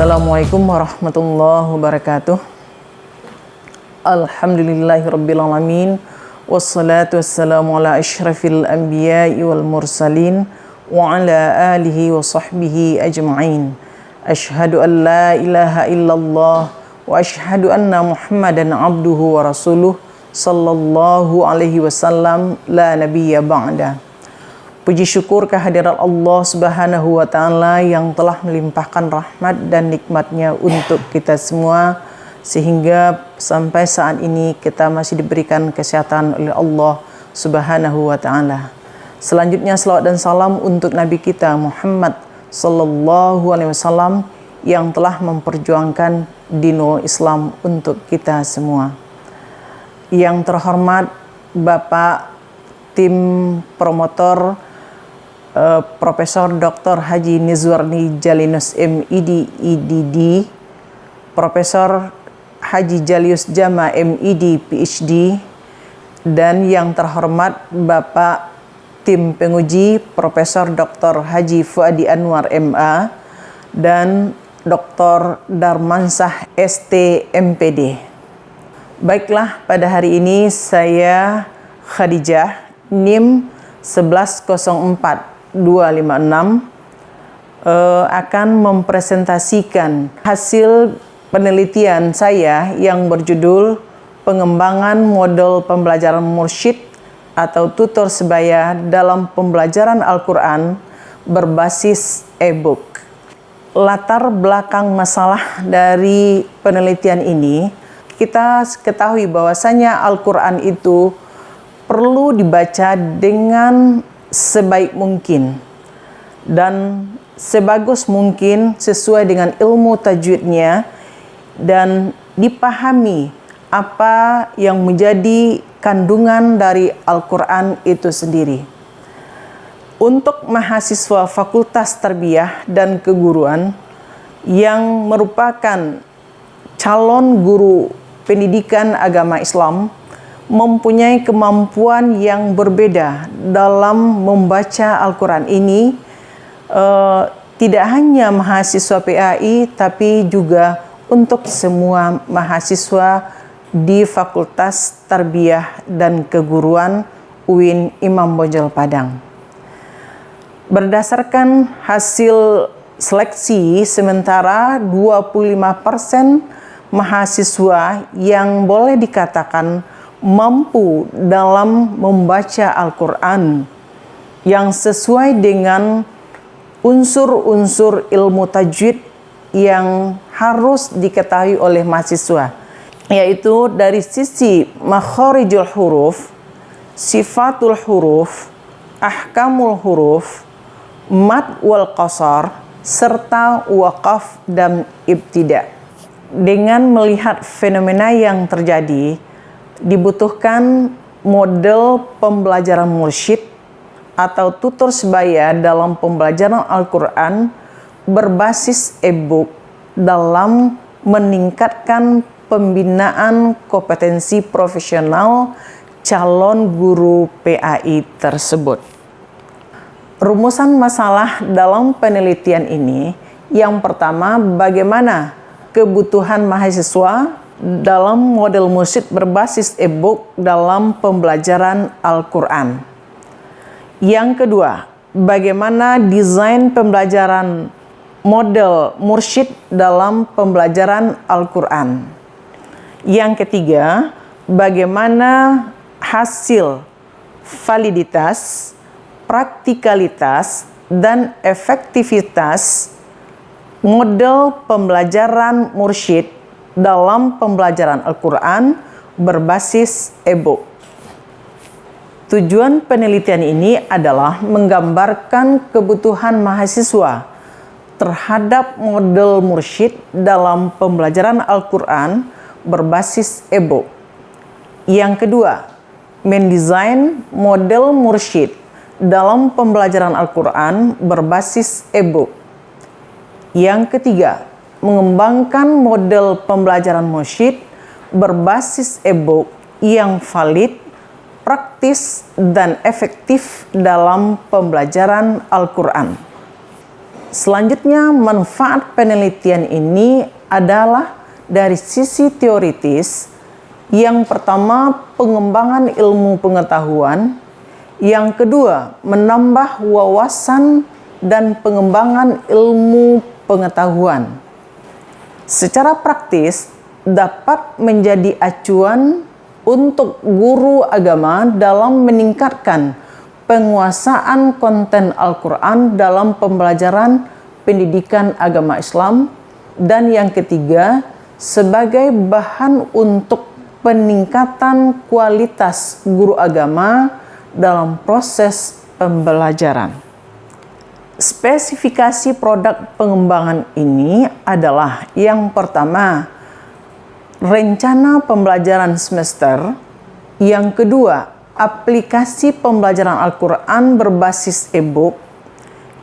Assalamualaikum warahmatullahi wabarakatuh. Alhamdulillahirrabbilalamin. Wassalatu wassalamu ala ashrafil anbiya'i wal mursalin wa ala alihi wa sahbihi ajma'in. Ashhadu an la ilaha illallah wa ashhadu anna Muhammadan abduhu wa rasuluh sallallahu alaihi wasallam la nabiyya ba'da. Puji syukur kehadirat Allah Subhanahu wa Ta'ala yang telah melimpahkan rahmat dan nikmatnya untuk kita semua, sehingga sampai saat ini kita masih diberikan kesehatan oleh Allah Subhanahu wa Ta'ala. Selanjutnya salawat dan salam untuk Nabi kita Muhammad sallallahu alaihi wasallam yang telah memperjuangkan dinul Islam untuk kita semua. Yang terhormat Bapak tim promotor Profesor Dr. Haji Nizwarni Jalinus MID IDD, Profesor Haji Jalius Jama MID PhD, dan yang terhormat Bapak tim penguji Profesor Dr. Haji Fuadi Anwar MA dan Dr. Darmansah ST MPD. Baiklah, pada hari ini saya Khadijah NIM 1104256 akan mempresentasikan hasil penelitian saya yang berjudul Pengembangan Model Pembelajaran Mursyid atau Tutor Sebaya dalam Pembelajaran Al-Quran berbasis e-book. Latar belakang masalah dari penelitian ini, kita ketahui bahwasanya Al-Quran itu perlu dibaca dengan sebaik mungkin dan sebagus mungkin sesuai dengan ilmu tajwidnya dan dipahami apa yang menjadi kandungan dari Al-Quran itu sendiri. Untuk mahasiswa Fakultas Tarbiyah dan Keguruan yang merupakan calon guru pendidikan agama Islam, mempunyai kemampuan yang berbeda dalam membaca Al-Quran ini, tidak hanya mahasiswa PAI tapi juga untuk semua mahasiswa di Fakultas Tarbiyah dan Keguruan UIN Imam Bonjol Padang. Berdasarkan hasil seleksi sementara, 25% mahasiswa yang boleh dikatakan mampu dalam membaca Al-Quran yang sesuai dengan unsur-unsur ilmu tajwid yang harus diketahui oleh mahasiswa, yaitu dari sisi makharijul huruf, sifatul huruf, ahkamul huruf, mad wal qasar, serta waqaf dan ibtida. Dengan melihat fenomena yang terjadi, dibutuhkan model pembelajaran mursyid atau tutor sebaya dalam pembelajaran Al-Quran berbasis e-book dalam meningkatkan pembinaan kompetensi profesional calon guru PAI tersebut. Rumusan masalah dalam penelitian ini, yang pertama, bagaimana kebutuhan mahasiswa dalam model mursyid berbasis e-book dalam pembelajaran Al-Quran. Yang kedua, bagaimana desain pembelajaran model mursyid dalam pembelajaran Al-Quran. Yang ketiga, bagaimana hasil validitas, praktikalitas, dan efektivitas model pembelajaran mursyid dalam pembelajaran Al-Quran berbasis e-book. Tujuan penelitian ini adalah menggambarkan kebutuhan mahasiswa terhadap model mursyid dalam pembelajaran Al-Quran berbasis e-book. Yang kedua, mendesain model mursyid dalam pembelajaran Al-Quran berbasis e-book. Yang ketiga, mengembangkan model pembelajaran mursyid berbasis e-book yang valid, praktis, dan efektif dalam pembelajaran Al-Quran. Selanjutnya, manfaat penelitian ini adalah dari sisi teoritis. Yang pertama, pengembangan ilmu pengetahuan. Yang kedua, menambah wawasan dan pengembangan ilmu pengetahuan. Secara praktis, dapat menjadi acuan untuk guru agama dalam meningkatkan penguasaan konten Al-Quran dalam pembelajaran pendidikan agama Islam. Dan yang ketiga, sebagai bahan untuk peningkatan kualitas guru agama dalam proses pembelajaran. Spesifikasi produk pengembangan ini adalah yang pertama, rencana pembelajaran semester. Yang kedua, aplikasi pembelajaran Al-Quran berbasis e-book.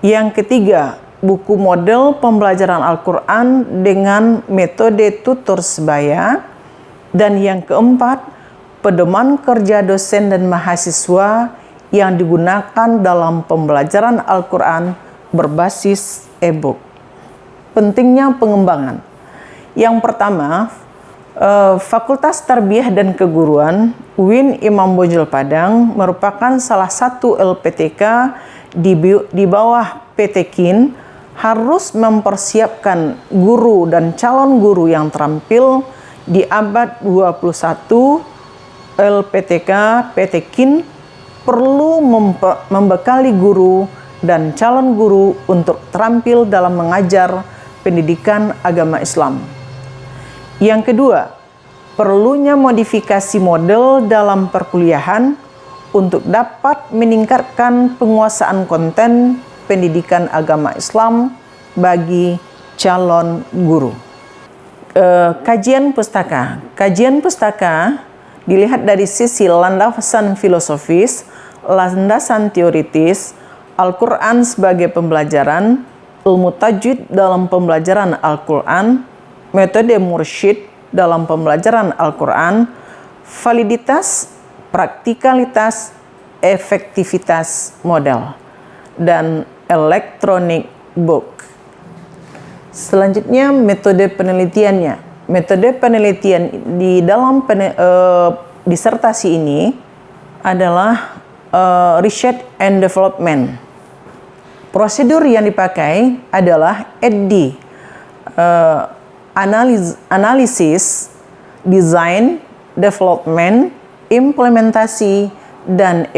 Yang ketiga, buku model pembelajaran Al-Quran dengan metode tutor sebaya. Dan yang keempat, pedoman kerja dosen dan mahasiswa yang digunakan dalam pembelajaran Al-Quran berbasis e-book. Pentingnya pengembangan. Yang pertama, Fakultas Tarbiyah dan Keguruan UIN Imam Bonjol Padang merupakan salah satu LPTK di bawah PT KIN, harus mempersiapkan guru dan calon guru yang terampil di abad 21. LPTK PT KIN perlu membekali guru dan calon guru untuk terampil dalam mengajar pendidikan agama Islam. Yang kedua, perlunya modifikasi model dalam perkuliahan untuk dapat meningkatkan penguasaan konten pendidikan agama Islam bagi calon guru. Kajian pustaka. Kajian pustaka dilihat dari sisi landasan filosofis, landasan teoritis, Al-Quran sebagai pembelajaran, ilmu tajwid dalam pembelajaran Al-Quran, metode mursyid dalam pembelajaran Al-Quran, validitas, praktikalitas, efektivitas model, dan electronic book. Selanjutnya, metode penelitiannya. Metode penelitian di dalam disertasi ini adalah research and development. Prosedur yang dipakai adalah EDD, analisis, design, development, implementasi, dan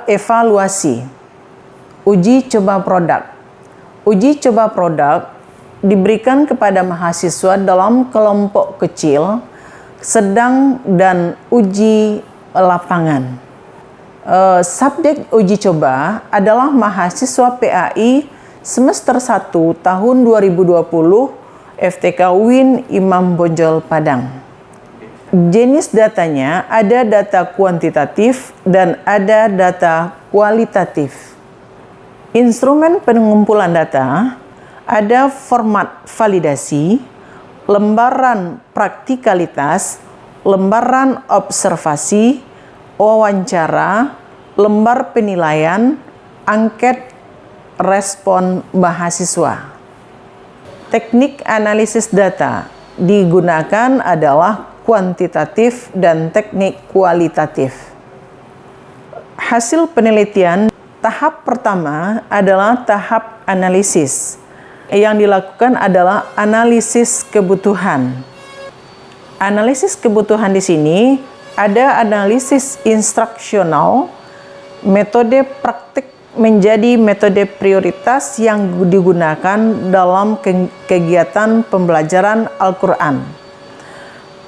evaluasi. Uji coba produk. Uji coba produk diberikan kepada mahasiswa dalam kelompok kecil, sedang, dan uji lapangan. Subjek uji coba adalah mahasiswa PAI semester 1 tahun 2020 FTK UIN Imam Bonjol Padang. Jenis datanya ada data kuantitatif dan ada data kualitatif. Instrumen pengumpulan data ada format validasi, lembaran praktikalitas, lembaran observasi, wawancara, lembar penilaian, angket respon mahasiswa. Teknik analisis data digunakan adalah kuantitatif dan teknik kualitatif. Hasil penelitian tahap pertama adalah tahap analisis. Yang dilakukan adalah analisis kebutuhan. Analisis kebutuhan di sini ada analisis instruksional, metode praktik menjadi metode prioritas yang digunakan dalam kegiatan pembelajaran Al-Quran.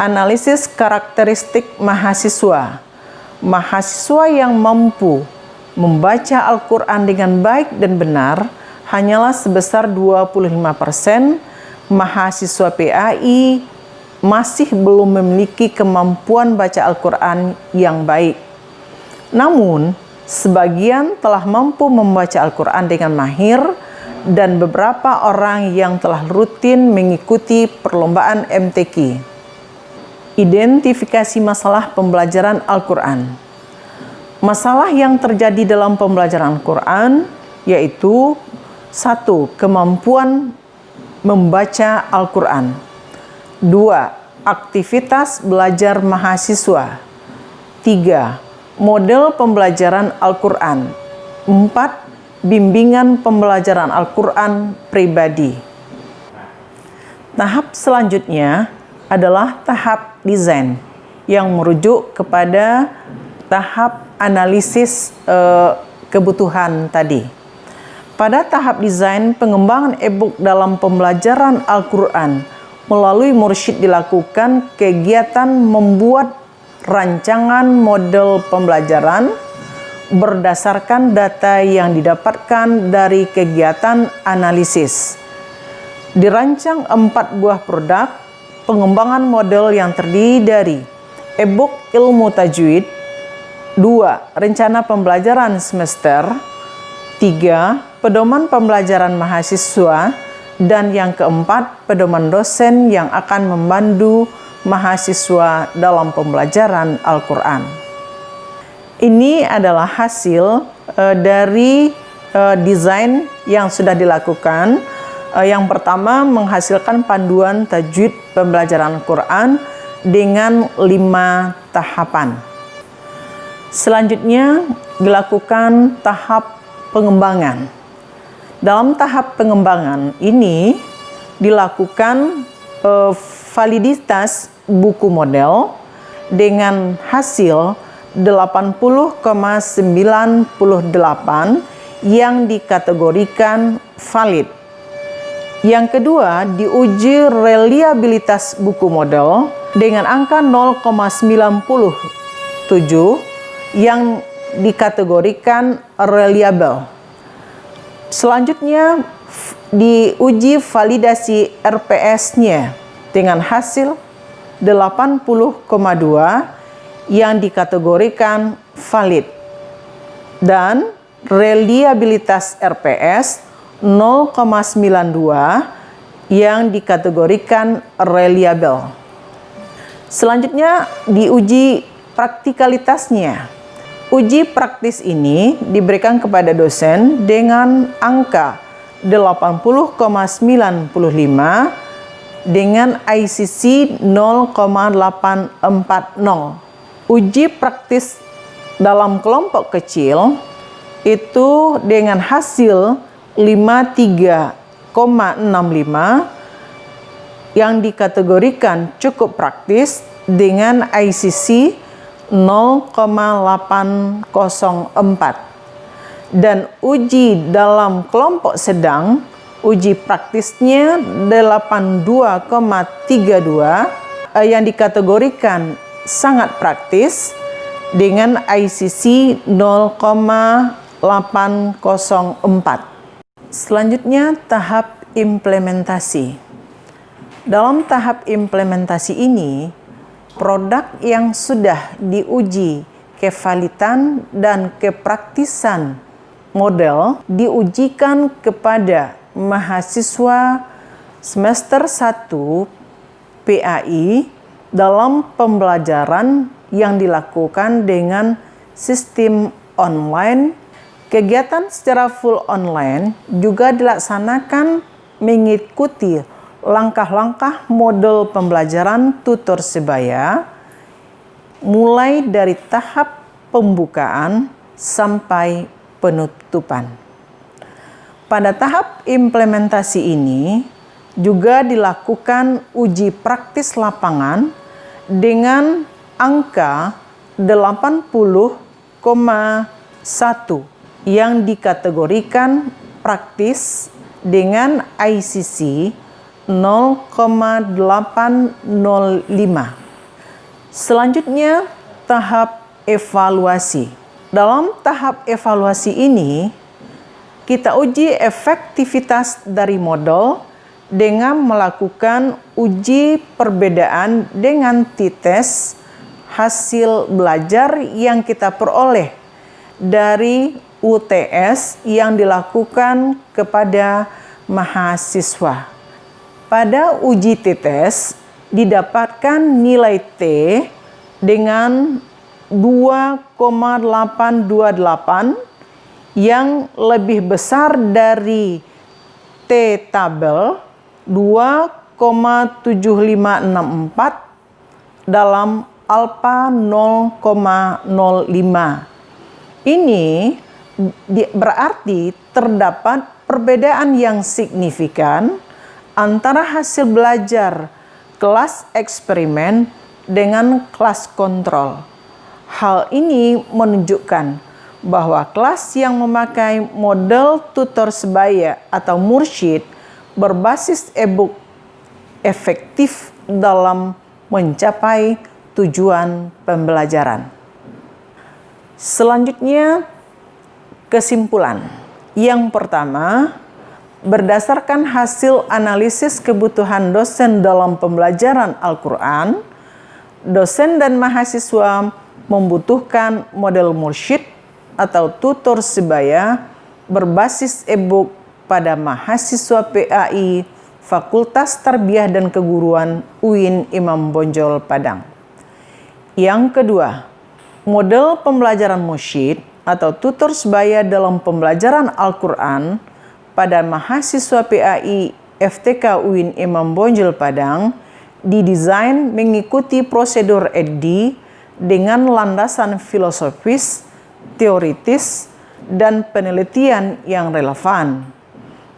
Analisis karakteristik mahasiswa. Mahasiswa yang mampu membaca Al-Quran dengan baik dan benar hanyalah sebesar 25%. Mahasiswa PAI masih belum memiliki kemampuan baca Al-Quran yang baik. Namun, sebagian telah mampu membaca Al-Quran dengan mahir, dan beberapa orang yang telah rutin mengikuti perlombaan MTQ. Identifikasi masalah pembelajaran Al-Quran. Masalah yang terjadi dalam pembelajaran Al-Quran yaitu 1. Kemampuan membaca Al-Quran. 2. Aktivitas belajar mahasiswa. 3. Model pembelajaran Al-Quran. 4. Bimbingan pembelajaran Al-Quran pribadi. Tahap selanjutnya adalah tahap desain yang merujuk kepada tahap analisis kebutuhan tadi. Pada tahap desain, pengembangan e-book dalam pembelajaran Al-Quran melalui mursyid dilakukan kegiatan membuat rancangan model pembelajaran berdasarkan data yang didapatkan dari kegiatan analisis. Dirancang 4 buah produk pengembangan model yang terdiri dari e-book ilmu tajwid, 2. Rencana pembelajaran semester, 3. Pedoman pembelajaran mahasiswa, dan yang keempat, pedoman dosen yang akan membantu mahasiswa dalam pembelajaran Al-Quran. Ini adalah hasil dari desain yang sudah dilakukan. Yang pertama, menghasilkan panduan tajwid pembelajaran Al-Quran dengan 5 tahapan. Selanjutnya, dilakukan tahap pengembangan. Dalam tahap pengembangan ini dilakukan validitas buku model dengan hasil 80,98 yang dikategorikan valid. Yang kedua, diuji reliabilitas buku model dengan angka 0,97 yang dikategorikan reliable. Selanjutnya, diuji validasi RPS-nya dengan hasil 80,2 yang dikategorikan valid, dan reliabilitas RPS 0,92 yang dikategorikan reliable. Selanjutnya, diuji praktikalitasnya. Uji praktis ini diberikan kepada dosen dengan angka 80,95 dengan ICC 0,840. Uji praktis dalam kelompok kecil itu dengan hasil 53,65 yang dikategorikan cukup praktis dengan ICC 0,804. Dan uji dalam kelompok sedang, uji praktisnya 82,32 yang dikategorikan sangat praktis dengan ICC 0,804. Selanjutnya, tahap implementasi. Dalam tahap implementasi ini, produk yang sudah diuji kevalitan dan kepraktisan model diujikan kepada mahasiswa semester 1 PAI dalam pembelajaran yang dilakukan dengan sistem online. Kegiatan secara full online juga dilaksanakan mengikuti langkah-langkah model pembelajaran tutor sebaya, mulai dari tahap pembukaan sampai penutupan. Pada tahap implementasi ini juga dilakukan uji praktis lapangan dengan angka 80,1 yang dikategorikan praktis dengan ICC 0,805. Selanjutnya, tahap evaluasi. Dalam tahap evaluasi ini, kita uji efektivitas dari model dengan melakukan uji perbedaan dengan t-test hasil belajar yang kita peroleh dari UTS yang dilakukan kepada mahasiswa. Pada uji t-test didapatkan nilai T dengan 2,828 yang lebih besar dari T-tabel 2,7564 dalam alfa 0,05. Ini berarti terdapat perbedaan yang signifikan antara hasil belajar kelas eksperimen dengan kelas kontrol. Hal ini menunjukkan bahwa kelas yang memakai model tutor sebaya atau mursyid berbasis e-book efektif dalam mencapai tujuan pembelajaran. Selanjutnya, kesimpulan. Yang pertama, berdasarkan hasil analisis kebutuhan dosen dalam pembelajaran Al-Quran, dosen dan mahasiswa membutuhkan model mursyid atau tutor sebaya berbasis e-book pada mahasiswa PAI Fakultas Tarbiyah dan Keguruan UIN Imam Bonjol Padang. Yang kedua, model pembelajaran mursyid atau tutor sebaya dalam pembelajaran Al-Quran pada mahasiswa PAI FTK UIN Imam Bonjol Padang didesain mengikuti prosedur EDDI dengan landasan filosofis, teoritis, dan penelitian yang relevan.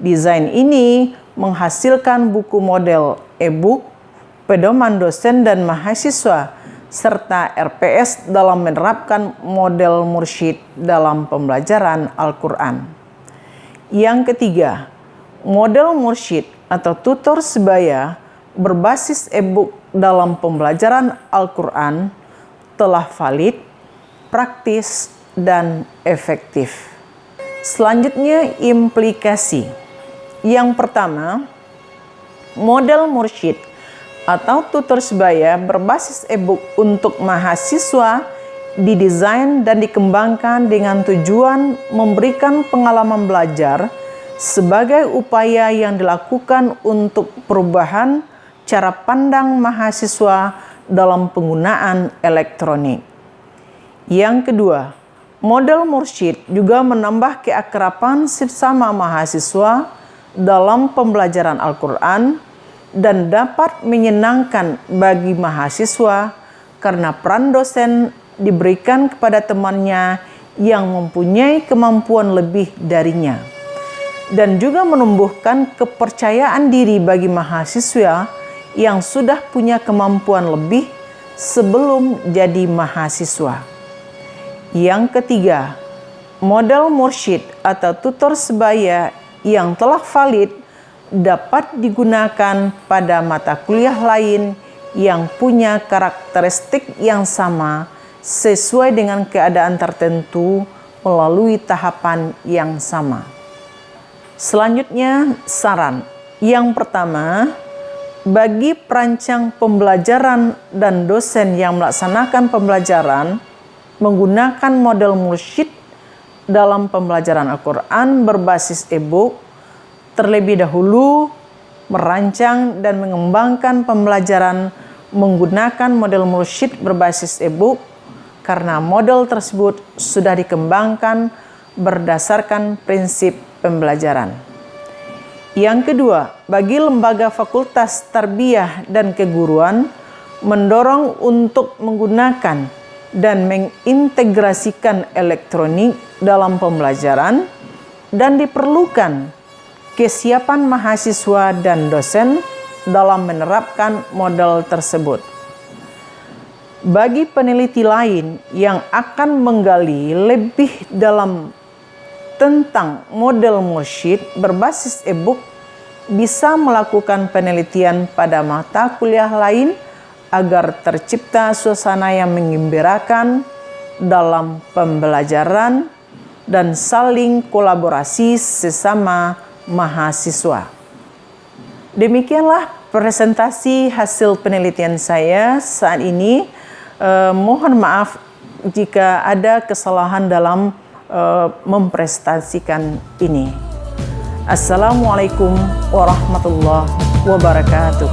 Desain ini menghasilkan buku model e-book, pedoman dosen dan mahasiswa, serta RPS dalam menerapkan model mursyid dalam pembelajaran Al-Quran. Yang ketiga, model mursyid atau tutor sebaya berbasis e-book dalam pembelajaran Al-Quran telah valid, praktis, dan efektif. Selanjutnya, implikasi. Yang pertama, model mursyid atau tutor sebaya berbasis e-book untuk mahasiswa didesain dan dikembangkan dengan tujuan memberikan pengalaman belajar sebagai upaya yang dilakukan untuk perubahan cara pandang mahasiswa dalam penggunaan elektronik. Yang kedua, model mursyid juga menambah keakraban sesama mahasiswa dalam pembelajaran Al-Quran dan dapat menyenangkan bagi mahasiswa karena peran dosen diberikan kepada temannya yang mempunyai kemampuan lebih darinya, dan juga menumbuhkan kepercayaan diri bagi mahasiswa yang sudah punya kemampuan lebih sebelum jadi mahasiswa. Yang ketiga, model mursyid atau tutor sebaya yang telah valid dapat digunakan pada mata kuliah lain yang punya karakteristik yang sama sesuai dengan keadaan tertentu melalui tahapan yang sama. Selanjutnya, saran. Yang pertama, bagi perancang pembelajaran dan dosen yang melaksanakan pembelajaran menggunakan model mursyid dalam pembelajaran Al-Quran berbasis e-book, terlebih dahulu merancang dan mengembangkan pembelajaran menggunakan model mursyid berbasis e-book karena model tersebut sudah dikembangkan berdasarkan prinsip pembelajaran. Yang kedua, bagi lembaga Fakultas Tarbiyah dan Keguruan mendorong untuk menggunakan dan mengintegrasikan elektronik dalam pembelajaran, dan diperlukan kesiapan mahasiswa dan dosen dalam menerapkan model tersebut. Bagi peneliti lain yang akan menggali lebih dalam tentang model mursyid berbasis e-book, bisa melakukan penelitian pada mata kuliah lain agar tercipta suasana yang menggembirakan dalam pembelajaran dan saling kolaborasi sesama mahasiswa. Demikianlah presentasi hasil penelitian saya saat ini. Mohon maaf jika ada kesalahan dalam mempresentasikan ini. Assalamualaikum warahmatullahi wabarakatuh.